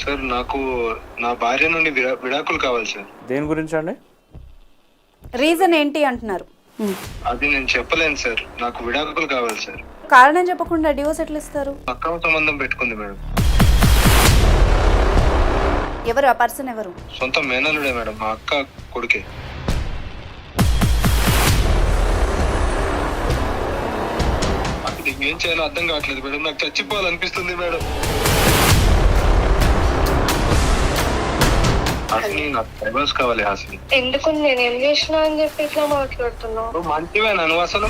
Sir నాకు నా భార్య నుండి విడాకులు కావాలి సార్. దేని గురించి అండి? రీజన్ ఏంటి అంటున్నారు? అది నేను చెప్పలేను సార్. నాకు విడాకులు కావాలి సార్. కారణం చెప్పకుండా డివోర్స్ ఎట్లా ఇస్తారు? అక్రమ సంబంధం పెట్టుకుంది మేడం. ఎవరు ఆ పర్సన్? ఎవరు? సొంత మేనల్లుడే మేడం, మా అక్క కొడుకే. నాకు ఏం చేయాలో అర్థం కావట్లేదు మేడం. నాకు చచ్చిపోవాలనిపిస్తుంది మేడం. హాసిని, నాకు డైవర్స్ కావాలి హాసిని. ఎందుకు? నేనేం చేసినా అని చెప్పి ఇట్లా మాట్లాడుతున్నావు? నువ్వు మంచివేనా? నువ్వు అసలు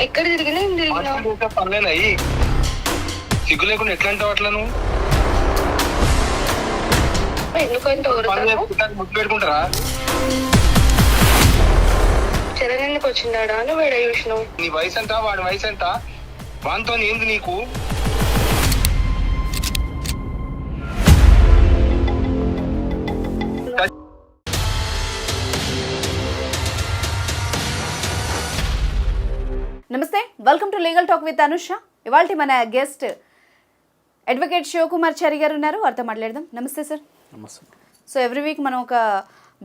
ఎక్కడ తిరిగినా ఏం తిరిగినా పనులేనా? సిగ్గు లేకుండా ఎట్లా అంటావు అట్లా? నువ్వు ఎందుకంటే ముద్దు పెట్టుకుంటారా? చరణ్ ఎందుకు వచ్చిందాడా అని వేడ చూసినావు. నీ వయసు ఎంత, వాడి వయసు ఎంత? వానితో ఏంది నీకు? నమస్తే, welcome to legal talk with Anusha. ఇవాళ మన గెస్ట్ అడ్వకేట్ శివకుమార్ చారి గారు ఉన్నారు, వారితో మాట్లాడదాం. నమస్తే సార్. నమస్తే. సో ఎవ్రీ వీక్ మనం ఒక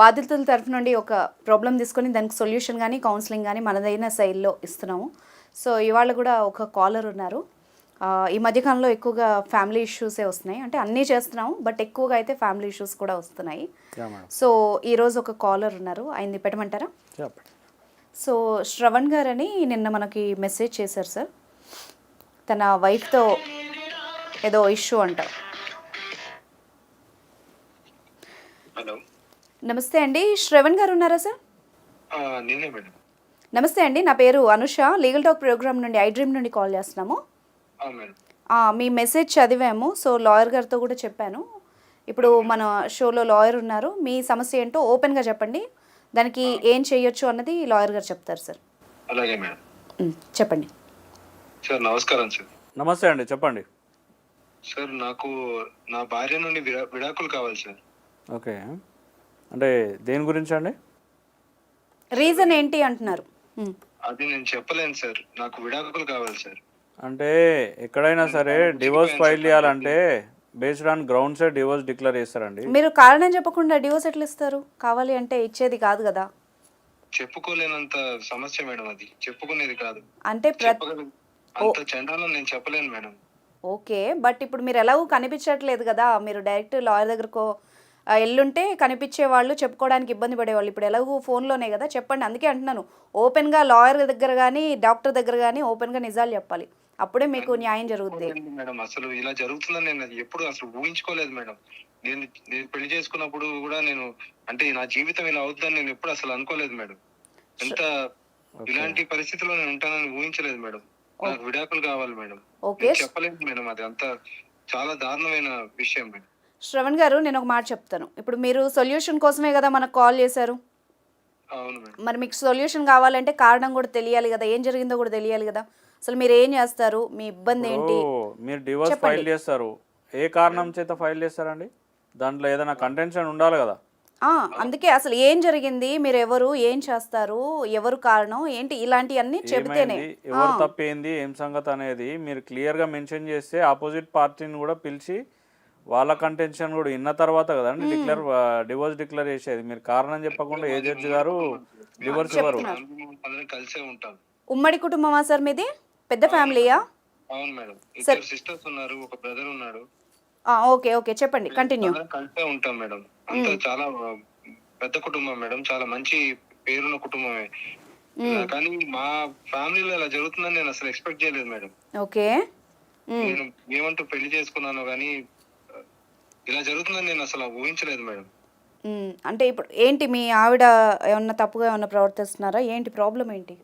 బాధితుల తరఫు నుండి ఒక ప్రాబ్లం తీసుకొని దానికి సొల్యూషన్ కానీ కౌన్సిలింగ్ కానీ మనదైన శైలిలో ఇస్తున్నాము. సో ఇవాళ కూడా ఒక కాలర్ ఉన్నారు. ఈ మధ్యకాలంలో ఎక్కువగా ఫ్యామిలీ ఇష్యూసే వస్తున్నాయి, అంటే అన్నీ చేస్తున్నాము బట్ ఎక్కువగా అయితే ఫ్యామిలీ ఇష్యూస్ కూడా వస్తున్నాయి. సో ఈరోజు ఒక కాలర్ ఉన్నారు, ఆయన్ని పెట్టమంటారా? సో శ్రవణ్ గారు అని నిన్న మనకి మెసేజ్ చేశారు సార్. తన వైఫ్తో ఏదో ఇష్యూ అంట. హలో, నమస్తే అండి, శ్రవణ్ గారు ఉన్నారా సార్? నేనే మేడం. నమస్తే అండి, నా పేరు అనుష, లీగల్ టాక్ ప్రోగ్రామ్ నుండి ఐడ్రీమ్ నుండి కాల్ చేస్తున్నాము. మీ మెసేజ్ చదివాము, సో లాయర్ గారితో కూడా చెప్పాను. ఇప్పుడు మన షోలో లాయర్ ఉన్నారు, మీ సమస్య ఏంటో ఓపెన్గా చెప్పండి, దానికి ఏం చేయొచ్చు అన్నది లాయర్ గారు చెప్తారు సార్. అలాగే మేడం. చెప్పండి సార్. నమస్కారం సార్. నమస్తే అండి, చెప్పండి సార్. నాకు నా భార్య నుండి విడాకులు కావాలి సార్. ఓకే, అంటే దేని గురించి అండి? రీజన్ ఏంటి అంటున్నారు? అది నేను చెప్పలేను సార్. నాకు విడాకులు కావాలి సార్. అంటే ఎక్కడైనా సరే డివోర్స్ ఫైల్ చేయాలంటే బేస్డ్ ఆన్ గ్రౌండ్సే డివోర్స్ డిక్లేర్ చేస్తారండి. మీరు కారణం చెప్పకుండా డివోర్స్ ఎట్లా ఇస్తారు? కావాలి అంటే ఇచ్చేది కాదు కదా. చెప్పుకోలేనంత సమస్య మేడం, అది చెప్పుకునేది కాదు. అంటే అంత చండాలం నేను చెప్పలేను మేడం. ఓకే, బట్ ఇప్పుడు మీరు ఎలాగూ కనిపించట్లేదు కదా, మీరు డైరెక్ట్ లాయర్ దగ్గరకు ఎల్లుంటే కనిపించే వాళ్ళు చెప్పుకోవడానికి ఇబ్బంది పడేవాళ్ళు. ఇప్పుడు ఎలాగూ ఫోన్లోనే కదా, చెప్పండి. అందుకే అంటున్నాను, ఓపెన్గా లాయర్ దగ్గర కానీ డాక్టర్ దగ్గర కానీ ఓపెన్గా నిజాలు చెప్పాలి, అప్పుడే మీకు న్యాయం జరుగుతుంది మేడం. అసలు ఇలా జరుగుతుందని నేను ఎప్పుడు అసలు ఊహించుకోలేదు మేడం. నేను పెళ్లి చేసుకున్నప్పుడు కూడా నేను అంటే నా జీవితం ఇలా అవుతుందని నేను ఎప్పుడు అసలు అనుకోలేదు మేడం. ఎంత ఇలాంటి పరిస్థితిలో నేను ఉంటానని ఊహించలేదు మేడం. నాకు విడాకులు కావాలి మేడం. చెప్పలేదు మేడం, అది అంత చాలా దారుణమైన విషయం మేడం. శ్రవణ్ గారు, నేను ఒక మాట చెప్తాను. ఇప్పుడు మీరు సొల్యూషన్ కోసమే కదా మనకు కాల్ చేశారు. అవును మేడం. మరి మీకు సొల్యూషన్ కావాలంటే కారణం కూడా తెలియాలి కదా, ఏం జరిగిందో కూడా తెలియాలి కదా. అసలు మీరు ఏం చేస్తారు, మీ ఇబ్బంది ఏంటి? మీరు డివోర్స్ ఫైల్ చేస్తారు, ఏ కారణం చేత ఫైల్ చేస్తారండి? దాంట్లో ఏదైనా కంటెన్షన్ ఉండాలి కదా. అందుకే అసలు ఏం జరిగింది, మీరు ఎవరు, ఏం చేస్తారు, ఎవరు కారణం ఏంటి, ఇలాంటివన్నీ చెబితేనే ఎవరు తప్పేంది ఏం సంగతి అనేది మీరు క్లియర్గా మెన్షన్ చేస్తే ఆపోజిట్ పార్టీని కూడా పిలిచి వాళ్ళ కంటెన్షన్ కూడా విన్న తర్వాత కదండి డివోర్స్ డిక్లేర్ చేసేది. మీరు కారణం చెప్పకుండా ఏ జడ్జి గారు డివోర్స్ ఇవ్వరు. కలిసే ఉంటాం. ఉమ్మడి కుటుంబమా సార్ మీది? పెద్ద ఫ్యామిలీయా? అవును మేడం. ఇద్దరు సిస్టర్స్ ఉన్నారు, ఒక బ్రదర్ ఉన్నాడు. ఓకే ఓకే, చెప్పండి, కంటిన్యూ. కలిసే ఉంటాం మేడం. అంతా చాలా పెద్ద కుటుంబం మేడం, చాలా మంచి పేరున్న కుటుంబమే. కానీ మా ఫ్యామిలీలో ఇలా జరుగుతుందని నేను అసలు ఎక్స్పెక్ట్ చేయలేదు మేడం. ఓకే, నేను ఏమంటూ పెళ్లి చేసుకున్నాను కానీ ఇలా జరుగుతుందని నేను అసలు ఊహించలేదు మేడం. అంటే ఇప్పుడు ఏంటి, మీ ఆవిడ ఏమన్నా తప్పుగా ఏమన్నా ప్రవర్తిస్తున్నారా ఏంటి, ప్రాబ్లం ఏంటి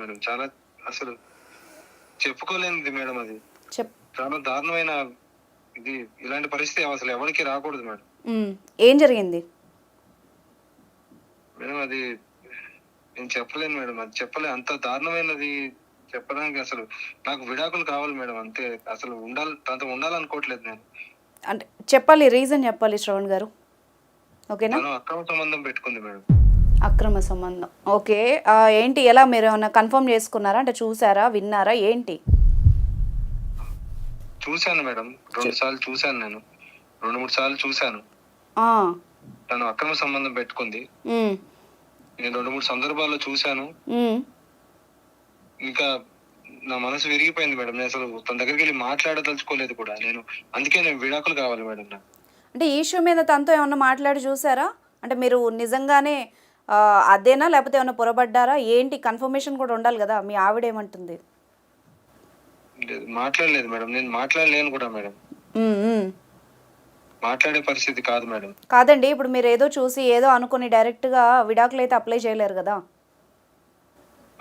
మేడం? చాలా అసలు చెప్పుకోలేనిది మేడం, అది చాలా దారుణమైన ఇది. ఇలాంటి పరిస్థితి అసలు ఎవరికి రాకూడదు మేడం. ఏం జరిగింది మేడం? అది నేను చెప్పలేను మేడం, అది చెప్పలే. అంత దారుణమైనది చెప్పడానికి అసలు నాకు విడాకులు కావాలి మేడం, అంతే. అసలు ఉండాలనుకోవట్లేదు నేను. అంటే చెప్పాలి, రీజన్ చెప్పాలి శ్రవణ్ గారు, ఓకేనా? అక్రమ సంబంధం పెట్టుకుంది మేడం. అక్రమ సంబంధం, ఓకే. ఏంటి, ఎలా, మీరు ఏమన్నా కన్ఫర్మ్ చేసుకున్నారా, అంటే చూసారా, విన్నారా, ఏంటి? చూశాను మేడం, 2 సార్లు చూశాను నేను. 2-3 సార్లు చూశాను. ఆ, తను అక్రమ సంబంధం పెట్టుకుంది. ఉమ్, నేను 2-3 సందర్భాల్లో చూశాను. ఉమ్. ఇంకా నా మనసు విరిగిపోయింది మేడం. నేను అసలు తన దగ్గరికి వెళ్ళి మాట్లాడదలుచుకోలేదు కూడా. అందుకే నేను విడాకులు కావాలి మేడం నాకు. అంటే ఈ ఇష్యూ మీద తనతో ఏమన్నా మాట్లాడి చూసారా? అంటే మీరు నిజంగానే అదేనా లేకపోతే ఏమన్నా పొరబడ్డారా ఏంటి? కన్ఫర్మేషన్ కూడా ఉండాలి కదా. మీ ఆవిడ ఏమంటుంది? మాట్లాడలేదు మేడం. నేను మాట్లాడలేను కూడా మేడం. ఉమ్, ఉమ్. మాట్లాడే పరిస్థితి కాదు మేడం. కాదండి, ఇప్పుడు మీరు ఏదో చూసి ఏదో అనుకుని డైరెక్ట్గా విడాకులు అయితే అప్లై చేయలేరు కదా.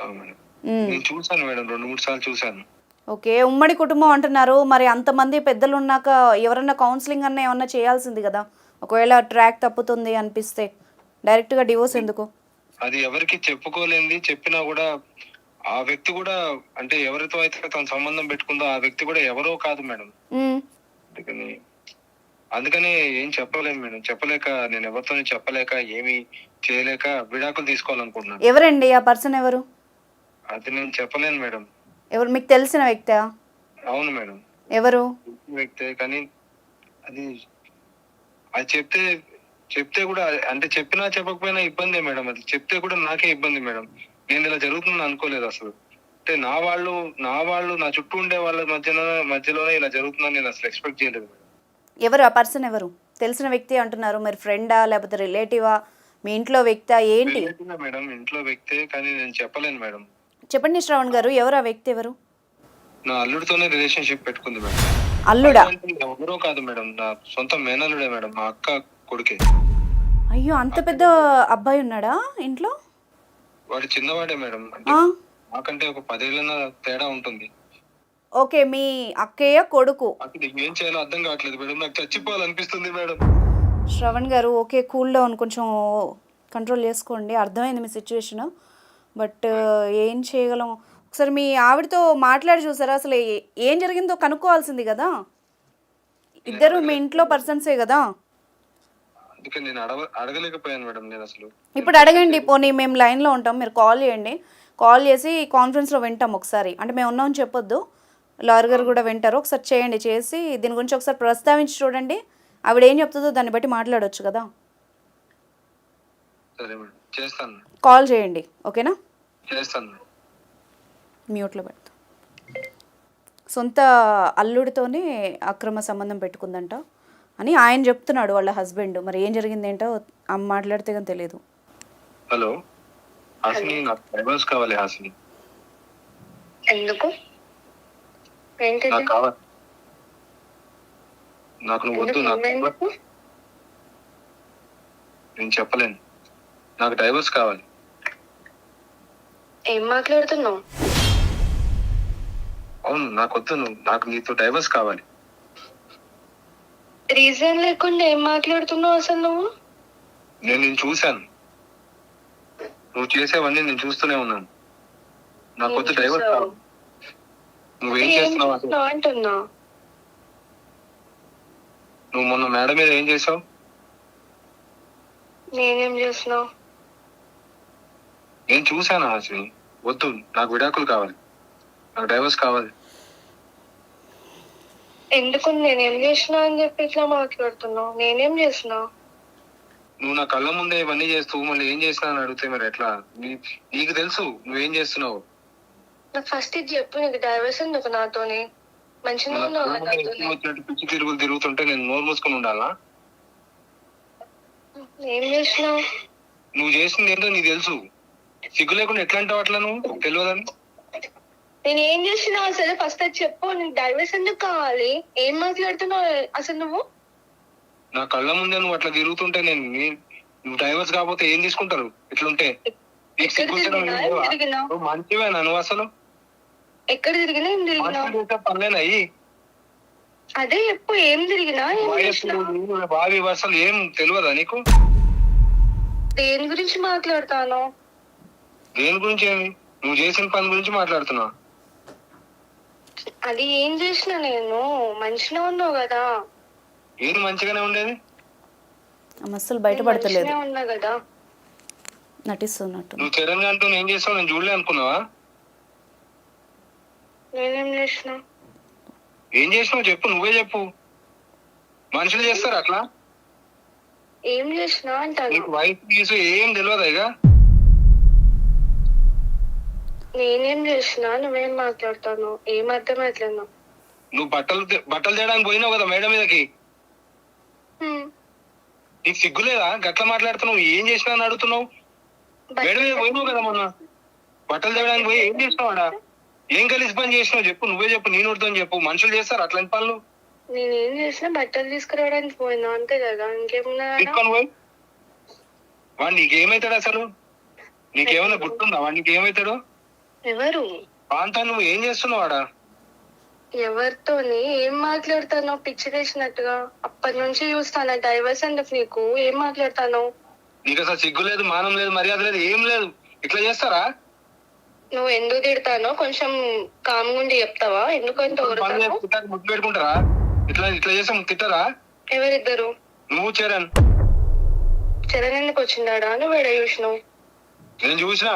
అవును మేడం. ఉమ్. నేను చూశాను మేడం, 2-3 సార్లు చూశాను. ఓకే, ఉమ్మడి కుటుంబం అంటున్నారు. మరి అంతమంది పెద్దలు ఉన్నాక ఎవరన్నా కౌన్సిలింగ్ అన్న ఏమన్నా చేయాల్సింది కదా. ఒకవేళ ట్రాక్ తప్పుతుంది అనిపిస్తే డైరెక్ట్గా డివోర్స్ ఎందుకు? అది ఎవరికి చెప్పుకోలేంది. చెప్పినా కూడా ఆ వ్యక్తి కూడా, అంటే ఎవరితో అయితే తన సంబంధం పెట్టుకుందో ఆ వ్యక్తి కూడా ఎవరో కాదు మేడం. ఉమ్. అందుకని ఏం చెప్పలేను మేడం. చెప్పలేక, నేను ఎవరితో చెప్పలేక, ఏమి చేయలేక విడాకులు తీసుకోవాలనుకుంటున్నాను. ఎవరండి ఆ పర్సన్? ఎవరు? అది నేను చెప్పలేను మేడం. ఎవరు? మీకు తెలిసిన వ్యక్తా? అవును మేడం, ఎవరు? వ్యక్తే. కానీ అది అది చెప్తే కూడా, అంటే చెప్పినా చెప్పకపోయినా ఇబ్బందే మేడం. అది చెప్తే కూడా నాకే ఇబ్బంది మేడం. నేను ఇలా జరుగుతుందని అనుకోలేదు అసలు. అంటే నా వాళ్ళు నా చుట్టూ ఉండే వాళ్ళ మధ్యలోనే ఇలా జరుగుతుందని నేను అసలు ఎక్స్పెక్ట్ చేయలేదు మేడం. ఎవరు ఆ పర్సన్? ఎవరు? తెలిసిన వ్యక్తి అంటున్నారు. మరి ఫ్రెండా లేకపోతే రిలేటివా? మీ ఇంట్లో వ్యక్తా ఏంటి? మేడం ఇంట్లో వ్యక్తే, కానీ నేను చెప్పలేను మేడం. చెప్పండి శ్రవణ్ గారు, ఎవరు ఆ వ్యక్తి? ఎవరు? నా అల్లుడితోనే రిలేషన్షిప్ పెట్టుకుంది మేడం. అల్లుడా? ఎవరో కాదు మేడం, నా సొంత మేనల్లుడే మేడం, మా అక్క కొడుకే. అయ్యో, అంత పెద్ద అబ్బాయి ఉన్నాడా ఇంట్లో? వాడు చిన్నవాడే మేడం. అంటే ఆ, నాకంటే ఒక 10 ఏళ్ళ తేడా ఉంటుంది. ఓకే, మీ అక్కయ్య కొడుకు. అసలు ఏం చేయాలో అర్థం కావట్లేదు మేడం. నాకు చచ్చిపోవాలనిపిస్తుంది మేడం. శ్రవణ్ గారు, ఓకే, కూల్ డౌన్, కొంచెం కంట్రోల్ చేసుకోండి. అర్థమైంది మీ సిచ్యువేషన్. బట్ ఏం చేయగలం? ఒకసారి మీ ఆవిడతో మాట్లాడి చూసారా? అసలు ఏం జరిగిందో కనుక్కోవాల్సింది కదా. ఇద్దరు మీ ఇంట్లో పర్సన్సే కదా. అందుకే నేను అడగలేకపోయాను మేడం. నేను అసలు ఇప్పుడు అడగండి. పోనీ మేము లైన్లో ఉంటాం, మీరు కాల్ చేయండి. కాల్ చేసి కాన్ఫరెన్స్లో వింటాం ఒకసారి. అంటే మేము ఉన్నామని చెప్పొద్దు, లాయర్ గారు కూడా వింటారు. ఒకసారి చేయండి. చేసి దీని గురించి ఒకసారి ప్రస్తావించి చూడండి. ఆవిడ ఏం చెప్తుందో దాన్ని బట్టి మాట్లాడవచ్చు కదా. సరే మేడం, చేస్తాను. కాల్ చేయండి, ఓకేనా? చేస్తాను మేడం. మ్యూట్లో పెడతా. సొంత అల్లుడితోనే అక్రమ సంబంధం పెట్టుకుందంట అని ఆయన చెప్తున్నాడు, వాళ్ళ హస్బెండ్. మరి ఏం జరిగింది ఏంటో మాట్లాడితే కానీ తెలియదు. హలో హాసిని, నాకు డైవర్స్ కావాలి హాసిని. ఎందుకు? ఏంటిది? నాకు కావాలి. నాకు నువ్వు వద్దు. ఎందుకు? నేను చెప్పలేను. నాకు డైవర్స్ కావాలి. ఏం మాట్లాడుతున్నావు? అవును, నాకు వద్దు. నాకు నీతో డైవర్స్ కావాలి. రీజన్ లేకుండా ఏం మాట్లాడుతున్నావు అసలు నువ్వు? నేను నిన్ను చూశాను. నువ్వు చేసేవన్నీ నేను చూస్తూనే ఉన్నాను. నాకు వద్దు, డైవర్స్ కావాలి. నువ్వేం చేస్తున్నావు అంటే, అంటున్నా. నువ్వు మొన్న మేడ మీద ఏం చేసావు? నేనేం చేస్తున్నావు? నేను చూశాను హాసిని. వద్దు, నాకు విడాకులు కావాలి. నాకు డైవర్స్ కావాలి. ఎందుకు? నేనేం చేసినా అని చెప్పి ఇట్లా మాట్లాడుతున్నావు? నేనేం చేసినా? నువ్వు నా కళ్ళ ముందే ఇవన్నీ చేస్తూ మళ్ళీ ఏం చేసినా అని అడిగితే మరి ఎట్లా? నీకు తెలుసు నువ్వేం చేస్తున్నావు. నాకు ఫస్ట్ ఇది చెప్పు, నీకు డైవర్స్ ఎందుకు నాతోని? మంచిగా ఉన్నావు కదా నాతోని? పిచ్చి తిరుగులు తిరుగుతుంటే నేను నోరు మూసుకొని ఉండాలా? ఏం చేసినావు? నువ్వు చేసింది ఏంటో నీకు తెలుసు. సిగ్గు లేకుండా ఎట్లా అంటావు అట్లా? నువ్వు తెలియదని. నేను ఏం చేసినా అసలు ఫస్ట్ అది చెప్పు. నీకు డైవర్స్ ఎందుకు కావాలి? ఏం మాట్లాడుతున్నావు అసలు నువ్వు? నా కళ్ళ ముందే నువ్వు అట్లా తిరుగుతుంటే నువ్వు డైవర్స్ కాకపోతే ఏం తీసుకుంటారు ఇట్లుంటే? నువ్వు మంచివేనా? నువ్వు అసలు ఎక్కడ తిరిగినా ఏం తిరిగినా పనులేనాయి? అదే చెప్పు, ఏం తిరిగినా ఏం చేసినా? బావి అసలు ఏం తెలియదా నీకు? దేని గురించి మాట్లాడతాను? దేని గురించి? ఏమి నువ్వు చేసిన పని గురించి మాట్లాడుతున్నా. అది ఏం చేసినా? నేను మంచిగా ఉన్నావు కదా. ఏది మంచిగానే ఉండేది? అసలు బయటపడతలేదు, ఉన్నా కదా, నటిస్తున్నట్టు. నువ్వు చరణ్ అంటూ ఏం చేస్తావు? నేను చూడలే అనుకున్నావా? నేనేం చేసినా? ఏం చేసినావు చెప్పు, నువ్వే చెప్పు. మనుషులు చేస్తారు అట్లా? ఏం చేసినా అంటాను. నీకు వయసు గీసు ఏం తెలియదా ఇక? నేనేం చేసినా నువ్వేం మాట్లాడతాను? ఏం అర్థమవుతుంది? నువ్వు బట్టలు తేయడానికి పోయినావు కదా మేడం మీదకి, నీకు సిగ్గులేదా గట్ల మాట్లాడుతున్నావు? ఏం చేసినా అని అడుగుతున్నావు? మేడం మీద పోయినావు కదా మొన్న, బట్టలు తేయడానికి పోయి ఏం చేసినావు ఆడ? ఏం కలిసి పని చేసినావు చెప్పు, నువ్వే చెప్పు, నేను అడుగుతాను చెప్పు. మనుషులు చేస్తారు అట్లాంటి పనులు? నేనేం చేసినా బట్టలు తీసుకురావడానికి పోయినా అంతే కదా, ఇంకేమున్నా? తీసుకొని పోయి వాడు నీకేమైతాడు అసలు? నీకేమైనా గుర్తుందా వాడు నీకేమైతాడు? ఎవరు? అంతా నువ్వు ఏం చేస్తున్నావు ఆడ? ఎవరితోని ఏం మాట్లాడతాను? పిచ్చి వేసినట్టుగా అప్పటి నుంచి చూస్తాను. డైవర్స్ అంటే నీకు ఏం మాట్లాడతాను? నీకు అసలు సిగ్గు లేదు, మానం లేదు, మర్యాద లేదు, ఏం లేదు. ఇట్లా చేస్తారా? నువ్వు ఎందుకు తిడతానో కొంచెం కామ్గుండి చెప్తావా? ఎందుకంటే ముద్దు పెట్టుకుంటారా? ఇట్లా ఇట్లా చేస్తే తిట్టారా? ఎవరిద్దరు? నువ్వు చరణ్. చరణ్ ఎందుకు వచ్చిందాడా? నువ్వు వేడ చూసినావు? నేను చూసినా.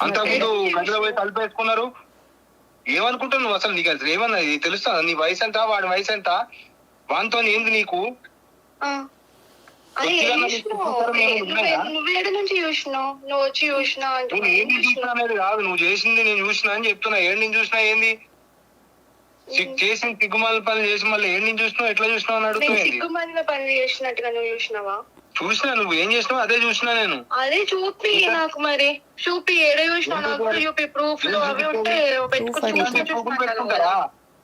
అంతకుముందు గదిలో పోయి కలిపేసుకున్నారు. ఏమనుకుంటావు నువ్వు అసలు? నీకు అసలు ఏమన్నా తెలుస్తా? నీ వయసు ఎంత, వాడి వయసు ఎంత, వానితో ఏంది నీకు? నువ్వేడ నుంచి చూసినావు? నువ్వు వచ్చి చూసినా అంటే ఏంది చూసినా అనేది కాదు, నువ్వు చేసింది నేను చూసినా అని చెప్తున్నా. ఏడు నుంచి చూసినా ఏంది? చేసిన సిగ్గుమాల పనులు చేసి మళ్ళీ ఏడు నుంచి చూసినావు, ఎట్లా చూసినావు అని అడుగుతుంది. సిగ్గుమాలిన పనులు చేసినట్టుగా నువ్వు చూసినావా? చూసినా, నువ్వు ఏం చేసినావు అదే చూసినా నేను. అదే చూపి నాకు, మరి చూపి ఏడ చూసినావు నాకు చూపి. ప్రూఫ్ అవి ఉంటే పెట్టుకుంటారా?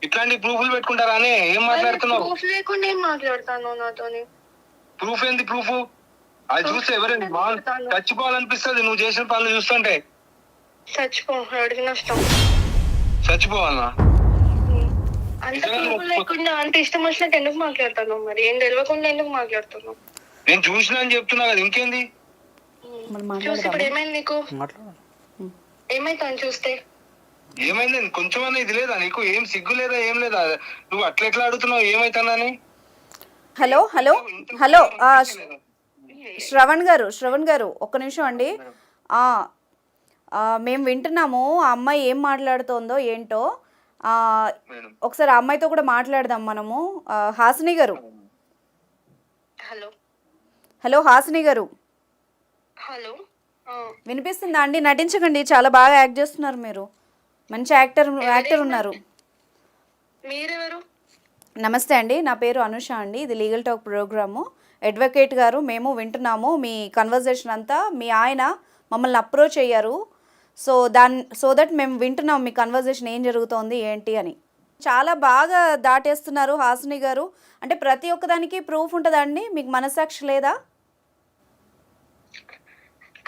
ఇట్లాంటి ప్రూఫ్లు పెట్టుకుంటారా అని ఏం మాట్లాడుతున్నావు? ప్రూఫ్ లేకుండా ఏం మాట్లాడతాను నాతోని? ప్రూఫ్ ఏంది? ప్రూఫ్ అది చూస్తే ఎవరైనా చచ్చిపోవాలనిపిస్తుంది నువ్వు చేసిన పనులు చూస్తుంటే. చచ్చిపో, అడిగి నష్టం. చచ్చిపోవాలనా? అంత ప్రూఫ్ లేకుండా అంత ఇష్టం వచ్చినట్టు ఎందుకు మాట్లాడతాను? మరి ఏం తెలియకుండా ఎందుకు మాట్లాడుతున్నావు? నేను చూసినా అని చెప్తున్నా కదా, ఇంకేంది? చూసి ఇప్పుడు ఏమైంది నీకు? ఏమైతాను చూస్తే? ఏమైంది? కొంచెమన్నా ఇది లేదా నీకు? ఏం సిగ్గు లేదా, ఏం లేదా? నువ్వు అట్లా ఎట్లా అడుగుతున్నావు ఏమైతానని? హలో హలో హలో శ్రవణ్ గారు ఒక్క నిమిషం అండి. మేము వింటున్నాము ఆ అమ్మాయి ఏం మాట్లాడుతోందో ఏంటో. ఒకసారి ఆ అమ్మాయితో కూడా మాట్లాడదాం మనము. హాసిని గారు. హలో హాసిని గారు, వినిపిస్తుందా అండి? నటించకండి, చాలా బాగా యాక్ట్ చేస్తున్నారు మీరు, మంచి యాక్టర్ ఉన్నారు. మీరెవరు? నమస్తే అండి, నా పేరు అనుష అండి. ఇది లీగల్ టాక్ ప్రోగ్రాము. అడ్వకేట్ గారు మేము వింటున్నాము మీ కన్వర్జేషన్ అంతా. మీ ఆయన మమ్మల్ని అప్రోచ్ అయ్యారు. సో దట్ మేము వింటున్నాం మీ కన్వర్జేషన్ ఏం జరుగుతోంది ఏంటి అని. చాలా బాగా దాటేస్తున్నారు హాసిని గారు. అంటే ప్రతి ఒక్కదానికి ప్రూఫ్ ఉంటుందా అండి? మీకు మనసాక్షి లేదా?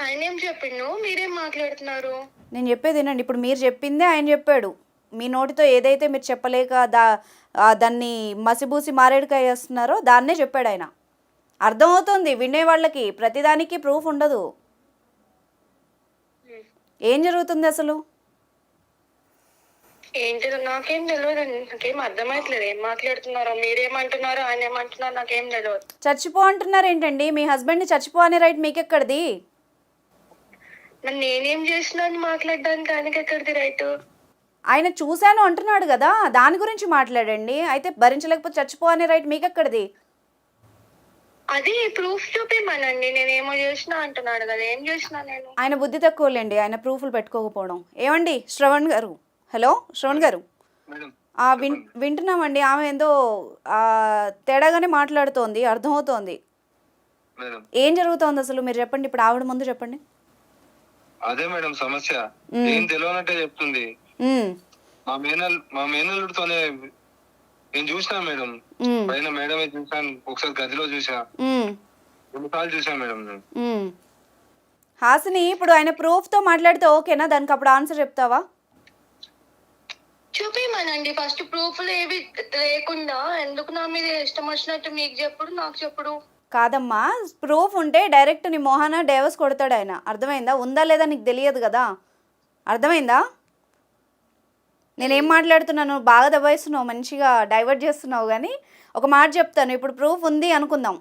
ఆయన ఏం చెప్పిండు, మీరేం మాట్లాడుతున్నారు? నేను చెప్పేది వినండి. ఇప్పుడు మీరు చెప్పిందే ఆయన చెప్పాడు. మీ నోటితో ఏదైతే మీరు చెప్పలేక దాన్ని మసిబూసి మారేడుకాయ వేస్తున్నారో దాన్నే చెప్పాడు ఆయన. అర్థమవుతుంది వినేవాళ్ళకి, ప్రతిదానికి ప్రూఫ్ ఉండదు. ఏం జరుగుతుంది అసలు? ఏంటిదో నాకేం తెలియదు, నాకేం అర్థమవుతలేదు. ఏం మాట్లాడుతున్నారో, మీరేమంటున్నారో, ఆయన ఏమంటున్నారో నాకేం తెలియదు. చచ్చిపో అంటున్నారు ఏంటండి? మీ హస్బెండ్ని చచ్చిపో అనే రైట్ మీకెక్కడిది? మరి నేనేం చేసినా అని మాట్లాడడానికి ఆయనకి ఎక్కడిది రైట్? ఆయన చూశాను అంటున్నాడు కదా, దాని గురించి మాట్లాడండి. అయితే భరించలేకపోతే చచ్చిపో అనే రైట్ మీకెక్కడిది? అది ప్రూఫ్ చూపిమనండి. నేనేమో చేసినా అంటున్నాడు కదా, ఏం చేసినా నేను? ఆయన బుద్ధి తక్కువలేండి, ఆయన ప్రూఫ్లు పెట్టుకోకపోవడం. ఏమండి శ్రవణ్ గారు? హలో శ్రవణ్ గారు, వింటున్నామండి. ఆమె ఏందో తేడాగానే మాట్లాడుతోంది, అర్థమవుతోంది. ఏం జరుగుతోంది అసలు మీరు చెప్పండి. ఇప్పుడు ఆవిడ ముందు చెప్పండి. అదే మేడం సమస్య, ఏం తెలియనట్టే చెప్తుంది. మా మేనల్లుడితోనే నేను చూసినా మేడం, పైన మేడమే చూసాను, ఒకసారి గదిలో చూసా, 2 సార్లు చూసా మేడం నేను. హాసిని, ఇప్పుడు ఆయన ప్రూఫ్ తో మాట్లాడితే ఓకేనా? దానికి అప్పుడు ఆన్సర్ చెప్తావా? చూపిమనండి ఫస్ట్. ప్రూఫ్లు ఏవి లేకుండా ఎందుకు నా మీద ఇష్టం వచ్చినట్టు మీకు చెప్పుడు, నాకు చెప్పుడు? కాదమ్మా, ప్రూఫ్ ఉంటే డైరెక్ట్ నీ మోహన డైవర్స్ కొడతాడు ఆయన. అర్థమైందా? ఉందా లేదా నీకు తెలియదు కదా, అర్థమైందా? నేనేం మాట్లాడుతున్నాను? బాగా దబాయిస్తున్నావు, మంచిగా డైవర్ట్ చేస్తున్నావు. కానీ ఒక మాట చెప్తాను, ఇప్పుడు ప్రూఫ్ ఉంది అనుకుందాం,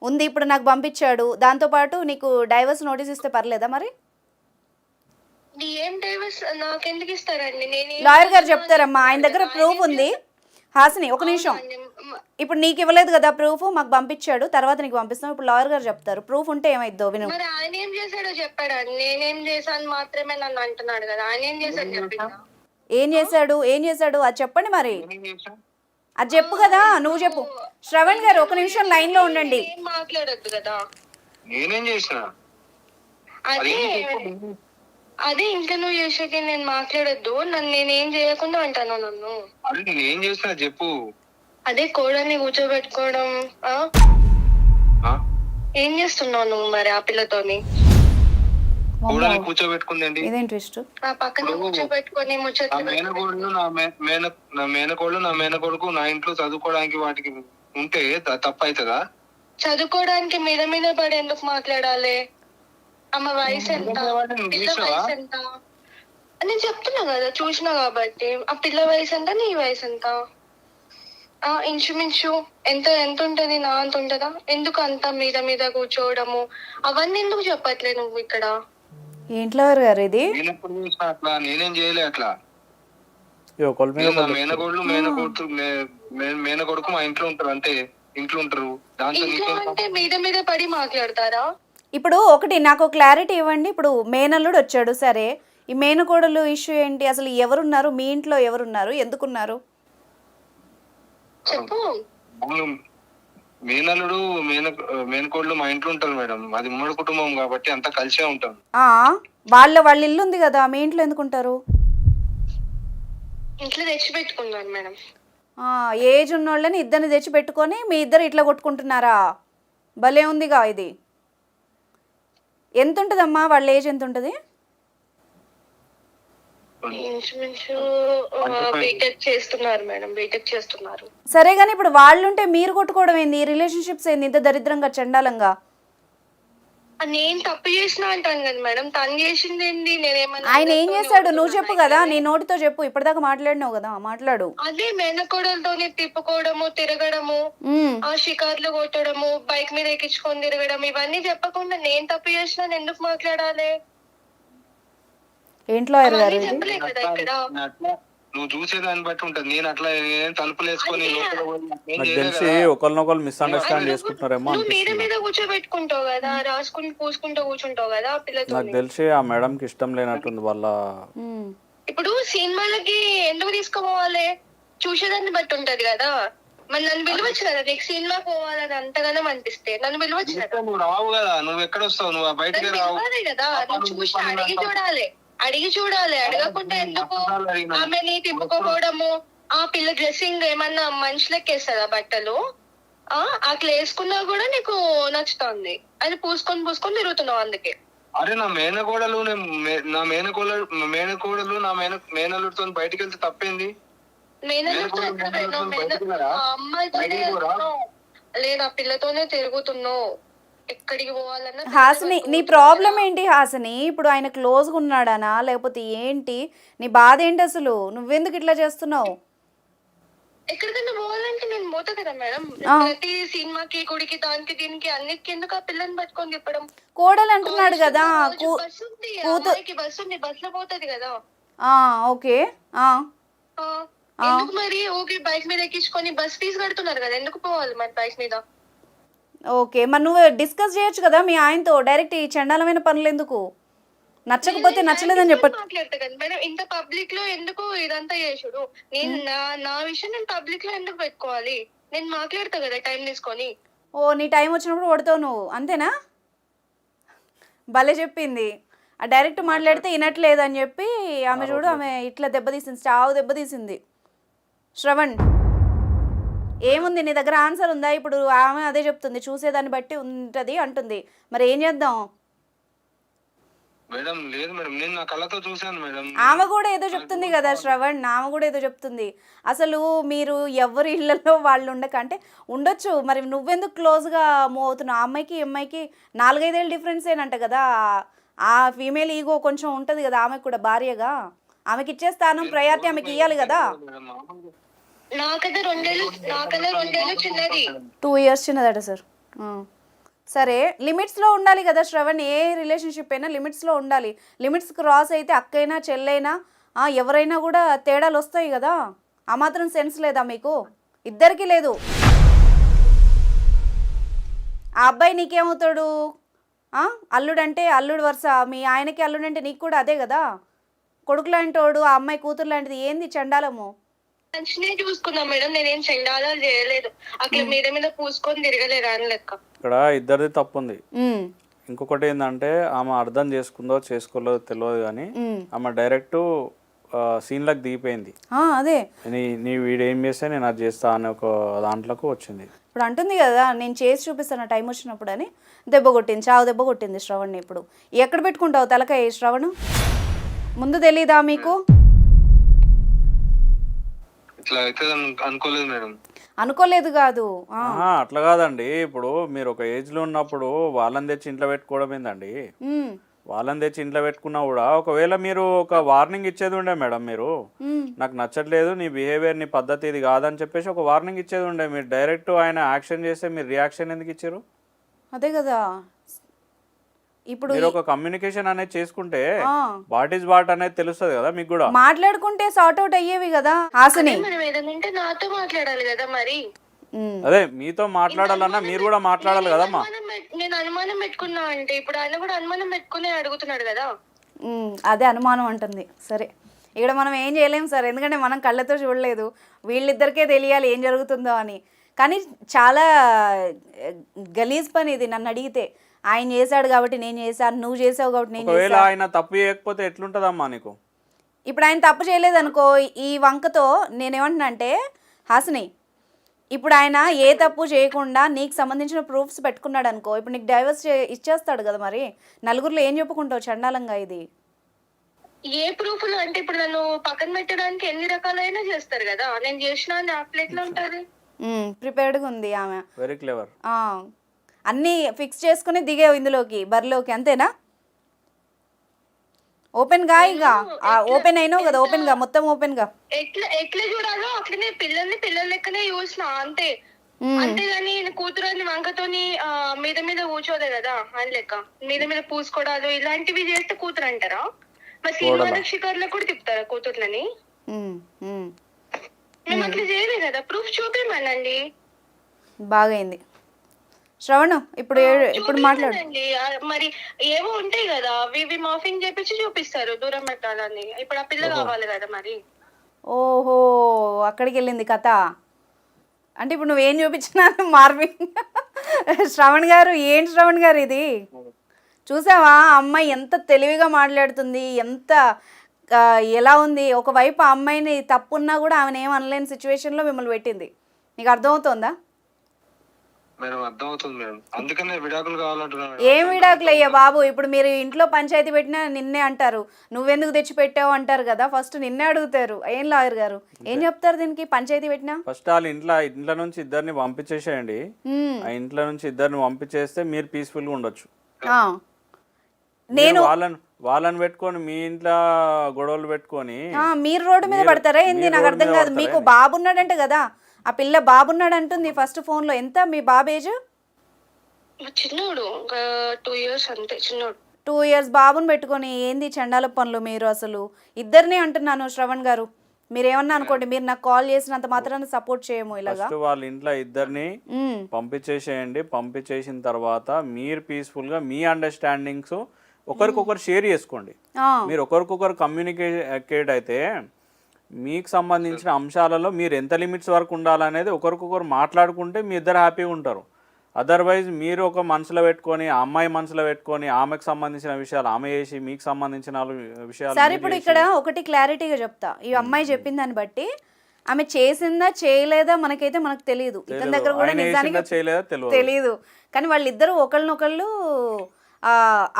ఉంది, ఇప్పుడు నాకు పంపించాడు, దాంతోపాటు నీకు డైవర్స్ నోటీస్ ఇస్తే పర్లేదా? మరి ఏం డైవర్స్ నాకెందుకు ఇస్తారండి? లాయర్ గారు చెప్తారమ్మా, ఆయన దగ్గర ప్రూఫ్ ఉంది. హాసిని ఒక నిమిషం, ఇప్పుడు నీకు ఇవ్వలేదు కదా ప్రూఫ్, మాకు పంపించాడు, తర్వాత నీకు పంపిస్తాం. ఇప్పుడు లాయర్ గారు చెప్తారు ప్రూఫ్ ఉంటే ఏమైద్దో విను. మరి ఆయన ఏం చేశాడో చెప్పాడు. నేనేం చేశాను మాత్రమే నన్ను అంటున్నాడు కదా. ఆయన ఏం చేశాడు చెప్పిందా? ఏం చేశాడు అది చెప్పండి మరి. అది చెప్పు కదా, నువ్వు చెప్పు. శ్రవణ్ గారు ఒక నిమిషం లైన్ లో ఉండండి. ఏం మాట్లాడొద్దు కదా. నేనేం చేసిన? అదే ఇంకా నువ్వు చేసాక నేను మాట్లాడొద్దు. నేనేం చేయకుండా అంటాను నన్ను. అరే నేనేం చేసినా చెప్పు. అదే కోడల్ని కూర్చోబెట్టుకోవడం. ఏం చేస్తున్నావు నువ్వు మరి ఆ పిల్లతోని? కోడల్ని కూర్చోబెట్టుకుందండి. ఇదేం ట్విస్ట్? ఆ పక్కన కూర్చోబెట్టుకొని ముచ్చట్లు మేనకోళ్ళు నా మేనకోళ్ళు నా మేనకొడుకు నా ఇంట్లో చదువుకోవడానికి వాటికి ఉంటే తప్పు అవుతుందా? చదువుకోవడానికి మీద మీద పడి ఎందుకు మాట్లాడాలి? అమ్మ వయసు ఎంత, పిల్ల వయసు ఎంత? నేను చెప్తున్నా కదా, చూసినా కాబట్టి. ఆ పిల్ల వయసు ఎంత, నీ వయసు ఎంత? ఇంచుమించు ఎంత ఎంత ఉంటది? నా అంత ఉంటదా? ఎందుకు అంత మీద మీద కూర్చోవడము అవన్నీ ఎందుకు చెప్పట్లే నువ్వు ఇక్కడ? ఏంట్లో గారు ఇది? నేను ఎప్పుడు చూసినా అట్లా, నేనేం చేయలే అట్లా. ఒకళ్ళ మేనకోళ్ళు మేనకొడుకు మా ఇంట్లో ఉంటారు, అంటే ఇంట్లో ఉంటారు. దాంతో ఇంట్లో అంటే మీద మీద పడి మాట్లాడతారా? ఇప్పుడు ఒకటి నాకు క్లారిటీ ఇవ్వండి. ఇప్పుడు మేనల్లుడు వచ్చాడు, సరే, ఈ మేనకోడలు ఇష్యూ ఏంటి? అసలు ఎవరున్నారు మీ ఇంట్లో? ఎవరున్నారు? ఎందుకున్నారు? చెప్పు. మేనల్లుడు మేనకోళ్ళు మా ఇంట్లో ఉంటారు మేడం. అది ఉమ్మడి కుటుంబం కాబట్టి అంతా కలిసే ఉంటాం. వాళ్ళ ఇల్లు ఉంది కదా, మీ ఇంట్లో ఎందుకుంటారు? ఇంట్లో తెచ్చి పెట్టుకున్నాను మేడం. ఏజ్ ఉన్నోళ్ళని ఇద్దరిని తెచ్చి పెట్టుకొని మీ ఇద్దరు ఇట్లా కొట్టుకుంటున్నారా? భలే ఉందిగా ఇది. ఎంత ఉంటుందమ్మా వాళ్ళ ఏజ్? ఎంత ఉంటుంది? బీటెక్ చేస్తున్నారు మేడం, బీటెక్ చేస్తున్నారు. సరే కానీ ఇప్పుడు వాళ్ళుంటే మీరు కొట్టుకోవడం ఏంది? రిలేషన్షిప్స్ ఏంది ఇంత దరిద్రంగా చండాలంగా? నేను తప్పు చేసిన అంటాను కదా మేడం, తను చేసింది ఏంది? నేనేమన్నా ఆయన ఏం చేశాడు నువ్వు చెప్పు కదా, నీ నోటితో చెప్పు. ఇప్పటిదాకా మాట్లాడినావు కదా, మాట్లాడు. అదే మేనకోడలతోనే తిప్పుకోవడము, తిరగడము, ఆ షికార్లు కొట్టడము, బైక్ మీద ఎక్కించుకొని తిరగడం, ఇవన్నీ చెప్పకుండా నేను తప్పు చేసిన ఎందుకు మాట్లాడాలి? ఏంట్లో చెప్పలే కదా ఇక్కడ. నువ్వు చూసేదాన్ని బట్టి ఉంటది. నేను అట్లా తలుపులు వేసుకొని నాకు తెలిసి ఒకరినొకరు మిస్అండర్స్టాండ్ చేసుకుంటున్నారేమో నువ్వు మీద అనిపిస్తుంది. మీద కూర్చోబెట్టుకుంటావు కదా, రాసుకుంటూ పూసుకుంటూ కూర్చుంటావు కదా పిల్లతో. నాకు తెలిసి ఆ మేడంకి ఇష్టం లేనట్టుంది వాళ్ళ. ఇప్పుడు సినిమాలకి ఎందుకు తీసుకుపోవాలి? చూసేదాన్ని బట్టి ఉంటది కదా. మరి నన్ను పిలవచ్చు కదా, నీకు సినిమా పోవాలని అంతగానం అనిపిస్తే నన్ను పిలవచ్చు కదా. నువ్వు రావు కదా, నువ్వు ఎక్కడ వస్తావు? నువ్వు బయటకి రావు కదా. నువ్వు చూసి అడిగి చూడాలి. అడగకుండా ఎందుకు ఆమెని తిప్పుకోవడము? ఆ పిల్ల డ్రెస్సింగ్ ఏమన్నా మనుషులకి వేస్తుందా బట్టలు? అట్లా వేసుకున్నా కూడా నీకు నచ్చుతుంది. అది పూసుకొని తిరుగుతున్నావు అందుకే. అరే నా మేనకోడలు నా మేనకోడలు నా మేనల్లుడితో బయటకు వెళ్తే తప్పేంది? అమ్మాయి లేదు, ఆ పిల్లతోనే తిరుగుతున్నావు. ఎక్కడికి పోవాలన్నా. హాసిని, నీ ప్రాబ్లం ఏంటి హాసిని? ఇప్పుడు ఆయన క్లోజ్గా ఉన్నాడానా లేకపోతే ఏంటి? నీ బాధ ఏంటి అసలు? నువ్వెందుకు ఇట్లా చేస్తున్నావు? ఎక్కడికైనా పోవాలంటే నేను పోతా కదా మేడం. ప్రతి సినిమాకి, గుడికి, దానికి దీనికి అన్నిటికి ఎందుకు ఆ పిల్లని పట్టుకొని తిప్పడం? కోడలు అంటున్నాడు కదా, బస్సు ఉంది, బస్ లో పోతుంది కదా. ఓకే. ఎందుకు మరి ఓకే బైక్ మీద ఎక్కించుకొని బస్ ఫీజు కడుతున్నారు కదా, ఎందుకు పోవాలి మరి బైక్ మీద? ఓకే, మరి నువ్వు డిస్కస్ చేయొచ్చు కదా మీ ఆయనతో. డైరెక్ట్ ఈ చండాలమైన పనులు ఎందుకు? నచ్చకపోతే నచ్చలేదని చెప్పచ్చు. మాట్లాడతా కదా మేడం. ఇంత పబ్లిక్ లో ఎందుకు ఇదంతా చేసుడు? నేను నా విషయం నేను పబ్లిక్ లో ఎందుకు పెట్టుకోవాలి? నేను మాట్లాడతా కదా టైం తీసుకొని. నీ టైం వచ్చినప్పుడు కొడతావు నువ్వు, అంతేనా? భలే చెప్పింది. డైరెక్ట్ మాట్లాడితే వినట్లేదు అని చెప్పి ఆమె చూడు, ఆమె ఇట్లా దెబ్బతీసింది, చావు దెబ్బతీసింది. శ్రవణ్, ఏముంది నీ దగ్గర? ఆన్సర్ ఉందా? ఇప్పుడు ఆమె అదే చెప్తుంది, చూసేదాన్ని బట్టి ఉంటది అంటుంది. మరి ఏం చేద్దాం? మేడం లేదు మేడం, నేను నా కళ్ళతో చూశాను మేడం. ఆమె కూడా ఏదో చెప్తుంది కదా శ్రవణ్, ఆమె కూడా ఏదో చెప్తుంది. అసలు మీరు ఎవరి ఇళ్లలో వాళ్ళు అంటే ఉండొచ్చు, మరి నువ్వెందుకు క్లోజ్గా మూవ్ అవుతున్నావు? అమ్మాయికి అమ్మాయికి 4-5 ఏళ్ళ డిఫరెన్స్ ఏనంట కదా. ఆ ఫీమేల్ ఈగో కొంచెం ఉంటుంది కదా ఆమెకు కూడా, భార్యగా. ఆమెకి ఇచ్చే స్థానం, ప్రయారిటీ ఆమెకి ఇవ్వాలి కదా. నాకన్నా 2 ఏళ్ళు చిన్నది. 2 years చిన్నదట సార్. సరే, లిమిట్స్లో ఉండాలి కదా శ్రవణ్. ఏ రిలేషన్షిప్ అయినా లిమిట్స్లో ఉండాలి. లిమిట్స్ క్రాస్ అయితే అక్కైనా చెల్లైనా ఎవరైనా కూడా తేడాలు వస్తాయి కదా. ఆ మాత్రం సెన్స్ లేదా మీకు? ఇద్దరికి లేదు. ఆ అబ్బాయి నీకేమవుతాడు? అల్లుడంటే అల్లుడు వరుస, మీ ఆయనకి అల్లుడంటే నీకు కూడా అదే కదా. కొడుకు లాంటోడు, ఆ అమ్మాయి కూతురు లాంటిది, ఏంది చండాలము? మంచినే చూసుకున్నా మేడం, నేనేం చెండాలాలు చేయలేదు. అట్లా మీద మీద పూసుకొని తిరగలేదు అని లెక్క. ఇక్కడ ఇద్దరిది తప్పు ఉంది. ఇంకొకటి ఏంటంటే ఆమె అర్థం చేసుకుందో చేసుకోలేదో తెలియదు కానీ ఆమె డైరెక్ట్ సీన్లకు దిగిపోయింది. అదే నీ వీడేం చేస్తే నేను అది చేస్తా అనే ఒక దాంట్లోకి వచ్చింది. ఇప్పుడు అంటుంది కదా, నేను చేసి చూపిస్తాను టైం వచ్చినప్పుడు అని. దెబ్బ కొట్టింది, చావు దెబ్బ కొట్టింది శ్రవణ్ని. ఇప్పుడు ఎక్కడ పెట్టుకుంటావు తలకాయ శ్రవణ్? ముందు తెలీదా మీకు? ఇట్లా అయితే అనుకోలేదు మేడం. అనుకోలేదు కాదు. అట్లా కాదండి. ఇప్పుడు మీరు ఒక ఏజ్ లో ఉన్నప్పుడు వాళ్ళని తెచ్చి ఇంట్లో పెట్టుకోవడం ఏందండి? వాళ్ళని తెచ్చి ఇంట్లో పెట్టుకున్నా కూడా ఒకవేళ మీరు ఒక వార్నింగ్ ఇచ్చేది ఉండే మేడం. మీరు నాకు నచ్చట్లేదు నీ బిహేవియర్, నీ పద్ధతి ఇది కాదని చెప్పేసి ఒక వార్నింగ్ ఇచ్చేది ఉండే. మీరు డైరెక్ట్ ఆయన యాక్షన్ చేస్తే మీరు రియాక్షన్ ఎందుకు ఇచ్చారు? అదే కదా. ఇప్పుడు మీరు ఒక కమ్యూనికేషన్ అనేది చేసుకుంటే వాట్ ఈస్ వాట్ అనేది తెలుస్తుంది కదా మీకు కూడా. మాట్లాడుకుంటే సార్ట్ అవుట్ అయ్యేవి కదా హాసిని. మనం ఏదంటే నాతో మాట్లాడాలి కదా మరి. అదే మీతో మాట్లాడాలన్నా మీరు కూడా మాట్లాడాలి కదమ్మా. నేను అనుమానం పెట్టుకున్నా అంటే ఇప్పుడు ఆయన కూడా అనుమానం పెట్టుకుని అడుగుతున్నాడు కదా. అదే అనుమానం అంటుంది. సరే, ఇక్కడ మనం ఏం చేయలేము సార్, ఎందుకంటే మనం కళ్ళతో చూడలేదు. వీళ్ళిద్దరికే తెలియాలి ఏం జరుగుతుందో అని. కానీ చాలా గలీజ్ పని ఇది నన్ను అడిగితే. ఆయన చేశాడు కాబట్టి నేను చేశాను, నువ్వు చేసావు కాబట్టి నేను ఒకవేళ చేశాను. ఆయన తప్పు చేయకపోతే ఎట్లుంటదమ్మా నీకు? ఇప్పుడు ఆయన తప్పు చేయలేదు అనుకో, ఈ వంకతో నేనేమంటున్నా అంటే హాసిని, ఇప్పుడు ఆయన ఏ తప్పు చేయకుండా నీకు సంబంధించిన ప్రూఫ్స్ పెట్టుకున్నాడు అనుకో, ఇప్పుడు నీకు డైవర్స్ ఇచ్చేస్తాడు కదా. మరి నలుగురిలో ఏం చెప్పుకుంటావు చండాలంగా? ఇది ఏ ప్రూఫ్లు అంటే ఇప్పుడు నన్ను పక్కన పెట్టడానికి ఎన్ని రకాలైనా చేస్తారు కదా. నేను చేసిన ఎట్లా ఉంటది? ప్రిపేర్డ్గా ఉంది ఆమె. Very clever. అన్నీ ఫిక్స్ చేసుకుని దిగేవు ఇందులోకి, బరిలోకి, అంతేనా? ఓపెన్ గా ఇక ఓపెన్ అయినావు కదా, ఓపెన్ గా, మొత్తం ఓపెన్ గా. ఎట్లా చూడాలో అట్లనే పిల్లల లెక్కనే చూసిన అంతే. అంతేగాని కూతురు వంకతోని మీద మీద కూర్చోదే కదా అని లెక్క. మీద మీద పూసుకోవడాలు ఇలాంటివి చేస్తే కూతురు అంటారా? మరి సినిమాల షికార్లో కూడా తిప్పుతారా కూతుర్లని? మేము అట్లా చేయలే కదా. ప్రూఫ్ చూపించమనండి. బాగైంది శ్రవణ్, ఇప్పుడు మాట్లాడు. మరి ఏవో ఉంటాయి కదా, అవి మాఫింగ్ చేపించి చూపిస్తారు దూరం పెట్టాలని. ఇప్పుడు ఆ పిల్ల కావాలి కదా మరి. ఓహో, అక్కడికి వెళ్ళింది కథ. అంటే ఇప్పుడు నువ్వేం చూపించినా మార్పింగ్. శ్రవణ్ గారు, ఏంటి శ్రవణ్ గారు ఇది? చూసావా అమ్మాయి ఎంత తెలివిగా మాట్లాడుతుంది, ఎంత ఎలా ఉంది. ఒకవైపు ఆ అమ్మాయిని తప్పున్నా కూడా ఆమెను ఏం అనలేని సిచ్యువేషన్లో మిమ్మల్ని పెట్టింది. నీకు అర్థమవుతోందా? మేడం అర్థమవుతుంది మేడం, అందుకనే విడాకులు కావాలంటున్నాను. ఏం విడాకులు అయ్యా బాబు? ఇప్పుడు మీరు ఇంట్లో పంచాయతీ పెట్టినా నిన్నే అంటారు, నువ్వెందుకు తెచ్చి పెట్టావు అంటారు కదా. ఫస్ట్ నిన్నే అడుగుతారు. ఏం లాయర్ గారు ఏం చెప్తారు దీనికి? పంచాయతీ పెట్టినా ఫస్ట్ వాళ్ళు ఇంట్లో నుంచి ఇద్దరిని పంపించేసేయండి. ఆ ఇంట్లో నుంచి ఇద్దరిని పంపించేస్తే మీరు పీస్ఫుల్ గా ఉండొచ్చు. నేను వాళ్ళని పెట్టుకొని మీ ఇంట్లో గొడవలు పెట్టుకొని మీరు రోడ్డు మీద పడతారా ఏంది? నాకు అర్థం కాదు. మీకు బాబున్నాడంటే కదా, ఆ పిల్ల బాబున్నాడు అంటుంది ఫస్ట్ ఫోన్ లో. ఎంత మీ బాబు ఏజ్? చిన్నోడు, 2 years అంతే. చిన్నోడు 2 years బాబుని పెట్టుకొని ఏంది చండాల పనులు మీరు? అసలు ఇద్దరిని అంటున్నాను శ్రవణ్ గారు, మీరేమన్నా అనుకోండి, మీరు నాకు కాల్ చేసినంత మాత్రాన సపోర్ట్ చేయము ఇలాగా. వాళ్ళ ఇంట్లో ఇద్దరిని పంపించేసేయండి. పంపించేసిన తర్వాత మీరు పీస్ఫుల్ గా మీ అండర్స్టాండింగ్స్ ఒకరికొకరు షేర్ చేసుకోండి. మీరు ఒకరికొకరు కమ్యూనికేట్ అయితే మీకు సంబంధించిన అంశాలలో మీరు ఎంత లిమిట్స్ వరకు ఉండాలనేది ఒకరికొకరు మాట్లాడుకుంటే మీ ఇద్దరు హ్యాపీగా ఉంటారు. అదర్వైజ్ మీరు ఒక మనసులో పెట్టుకొని, ఆ అమ్మాయి మనసులో పెట్టుకొని, ఆమెకు సంబంధించిన విషయాలు ఆమె చేసి మీకు సంబంధించిన విషయాలు. సరే, ఇప్పుడు ఇక్కడ ఒకటి క్లారిటీగా చెప్తా. ఈ అమ్మాయి చెప్పిన దాన్ని బట్టి ఆమె చేసిందా చేయలేదా మనకు తెలియదు. ఇతని దగ్గర కూడా నిజానికి తెలియదు. కానీ వాళ్ళిద్దరూ ఒకళ్ళనొకళ్ళు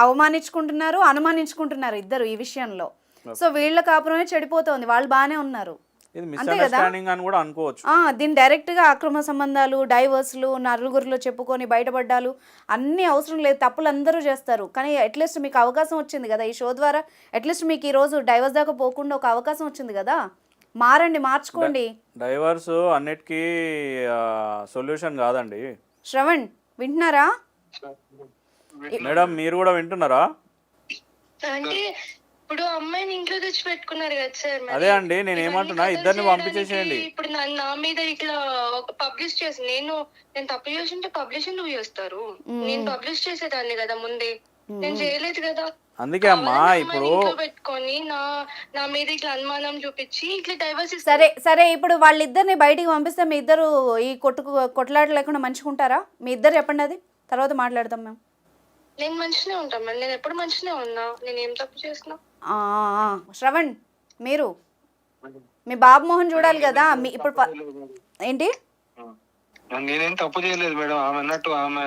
అవమానించుకుంటున్నారు, అనుమానించుకుంటున్నారు ఇద్దరు ఈ విషయంలో. సో వీళ్ళ కాపురమే చెడిపోతుంది. వాళ్ళు బాగానే ఉన్నారు, అంతే కదా. దీన్ని డైరెక్ట్ గా అక్రమ సంబంధాలు, డైవర్స్లు, నలుగురిలో చెప్పుకొని బయటపడ్డాలు అన్ని అవసరం లేదు. తప్పులు అందరూ చేస్తారు. కానీ అట్లీస్ట్ మీకు అవకాశం వచ్చింది కదా ఈ షో ద్వారా. అట్లీస్ట్ మీకు ఈ రోజు డైవర్స్ దాకా పోకుండా ఒక అవకాశం వచ్చింది కదా. మారండి, మార్చుకోండి. డైవర్స్ అన్నిటికీ సొల్యూషన్ కాదండి. శ్రవణ్ వింటున్నారా? మేడం మీరు కూడా వింటున్నారా? అంటే ఇప్పుడు అమ్మాయిని ఇంట్లో తెచ్చి పెట్టుకున్నారు కదా సార్. మరి అదే అండి నేను ఇవన్నీ ఏమంటున్నా, కథలు ఇద్దరిని చేయడానికి పంపించేసేయండి. ఇప్పుడు నా మీద ఇట్లా పబ్లిష్ చేసి నేను తప్పు చేసింటే పబ్లిష్ ఎందుకు చేస్తారు? నేను పబ్లిష్ చేసేదాన్ని కదా ముందే. నేను చేయలేదు కదా. అందుకే అమ్మా కావాలని ఇప్పుడు అమ్మాయిని ఇంట్లో పెట్టుకొని నా మీద ఇట్లా అనుమానం చూపించి ఇట్లా డైవర్స్ సరే సరే, ఇప్పుడు వాళ్ళిద్దరిని బయటికి పంపిస్తే మీ ఇద్దరు ఈ కొట్లాట లేకుండా మంచిగా ఉంటారా? మీ ఇద్దరు చెప్పండి, అది తర్వాత మాట్లాడతాం మేము. నేను మంచిగానే ఉంటాను మరి. నేను ఎప్పుడు మంచిగానే ఉన్నా. నేను ఏం తప్పు చేసినా? శ్రవణ్, మీరు మీ బాబు మోహన్ చూడాలి కదా. మీ ఇప్పుడు ఏంటి? నేనేం తప్పు చేయలేదు మేడం. ఆమె అన్నట్టు ఆమె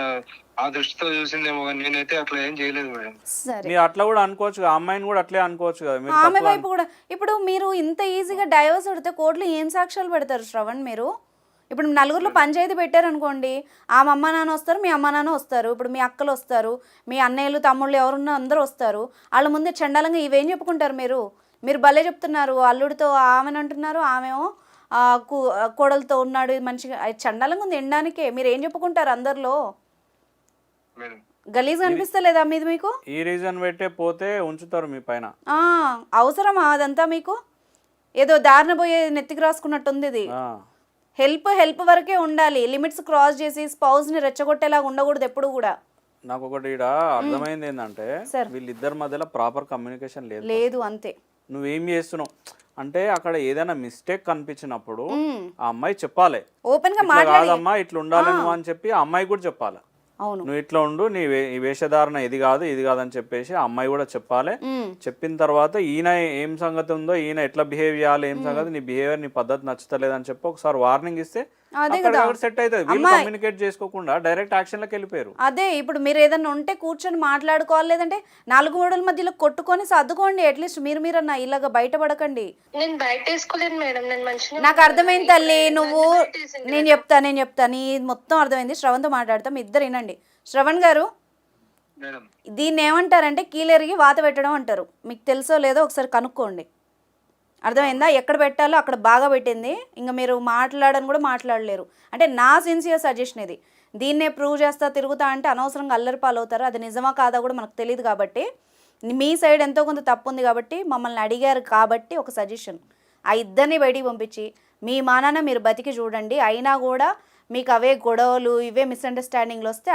ఆ దృష్టితో చూసిందేమో కానీ నేనైతే అట్లా ఏం చేయలేదు మేడం. సరే, మీరు అట్లా కూడా అనుకోవచ్చు కదా, అమ్మాయిని కూడా అట్లే అనుకోవచ్చు కదా మీరు. ఆమె వైపు కూడా ఇప్పుడు మీరు ఇంత ఈజీగా డైవర్స్ పెడితే కోర్టులో ఏం సాక్ష్యాలు పెడతారు శ్రవణ్? మీరు ఇప్పుడు నలుగురిలో పంచాయతీ పెట్టారనుకోండి, ఆమె అమ్మ నాన్న వస్తారు, మీ అమ్మ నాన్న వస్తారు, ఇప్పుడు మీ అక్కలు వస్తారు, మీ అన్నయ్యలు తమ్ముళ్ళు ఎవరున్నా అందరూ వస్తారు. వాళ్ళ ముందే చండాలంగా ఇవేం చెప్పుకుంటారు మీరు? మీరు భలే చెప్తున్నారు, అల్లుడితో ఆమెను అంటున్నారు, ఆమెమో కోడలతో ఉన్నాడు మంచిగా. చండాలంగా ఉంది ఎండడానికే. మీరు ఏం చెప్పుకుంటారు అందరిలో? మేడం గలీజ్ అనిపిస్తలేదా మీది మీకు? ఈ రీజన్ పెట్టే పోతే ఉంచుతారు మీ పైన. అవసరమా అదంతా మీకు? ఏదో దారిన పోయే నెత్తికి రాసుకున్నట్టుంది ఇది. హెల్ప్ వరకే ఉండాలి, లిమిట్స్ క్రాస్ చేసి స్పౌస్ని రెచ్చగొట్టేలాగా ఉండకూడదు ఎప్పుడు కూడా. నాకు ఒకటి ఈడ అర్థమైంది ఏంటంటే వీళ్ళిద్దరి మధ్యలో ప్రాపర్ కమ్యూనికేషన్ లేదు. అంతే. నువ్వేం చేస్తున్నావు అంటే అక్కడ ఏదైనా మిస్టేక్ కనిపించినప్పుడు ఆ అమ్మాయి చెప్పాలి, ఓపెన్ గా కాదమ్మా ఇట్లా ఉండాలి నువ్వు అని చెప్పి ఆ అమ్మాయి కూడా చెప్పాలి. అవును, నువ్వు ఇట్లా ఉండు, నీ ఈ వేషధారణ ఇది కాదు ఇది కాదని చెప్పేసి ఆ అమ్మాయి కూడా చెప్పాలి. చెప్పిన తర్వాత ఈయన ఏం సంగతి ఉందో, ఈయన ఎట్లా బిహేవ్ చేయాలి, ఏం సంగతి, నీ బిహేవియర్ నీ పద్ధతి నచ్చుతలేదని చెప్పి ఒకసారి వార్నింగ్ ఇస్తే సెట్ అవుతుంది. వీళ్ళు కమ్యూనికేట్ చేసుకోకుండా డైరెక్ట్ యాక్షన్ లోకి వెళ్ళిపోయారు. అదే ఇప్పుడు మీరు ఏదన్నా ఉంటే కూర్చొని మాట్లాడుకోవాలి, లేదంటే నాలుగు గోడల మధ్యలో కొట్టుకొని సర్దుకోండి. అట్లీస్ట్ మీరన్నా ఇలాగ బయటపడకండి. నేను బయట వేసుకోలేదు మేడం. నేను మంచిగా నాకు అర్థమైంది తల్లి, నువ్వు నేను చెప్తా నీ మొత్తం అర్థమైంది. శ్రవణ్తో మాట్లాడతాం, ఇద్దరు వినండి. శ్రవణ్ గారు, మేడం దీన్ని ఏమంటారంటే కీలెరిగి వాత పెట్టడం అంటారు. మీకు తెలుసో లేదో ఒకసారి కనుక్కోండి. అర్థమైందా? ఎక్కడ పెట్టాలో అక్కడ బాగా పెట్టింది. ఇంకా మీరు మాట్లాడని కూడా మాట్లాడలేరు. అంటే నా సిన్సియర్ సజెషన్ ఇది. దీన్నే ప్రూవ్ చేస్తా తిరుగుతా అంటే అనవసరంగా అల్లరి పాలవుతారు. అది నిజమా కాదా కూడా మనకు తెలియదు. కాబట్టి మీ సైడ్ ఎంతో కొంత తప్పు ఉంది కాబట్టి మమ్మల్ని అడిగారు కాబట్టి ఒక సజెషన్, ఆ ఇద్దరిని బయటికి పంపించి మీ మానాన మీరు బతికి చూడండి. అయినా కూడా మీకు అవే గొడవలు ఇవే మిస్అండర్స్టాండింగ్లు వస్తే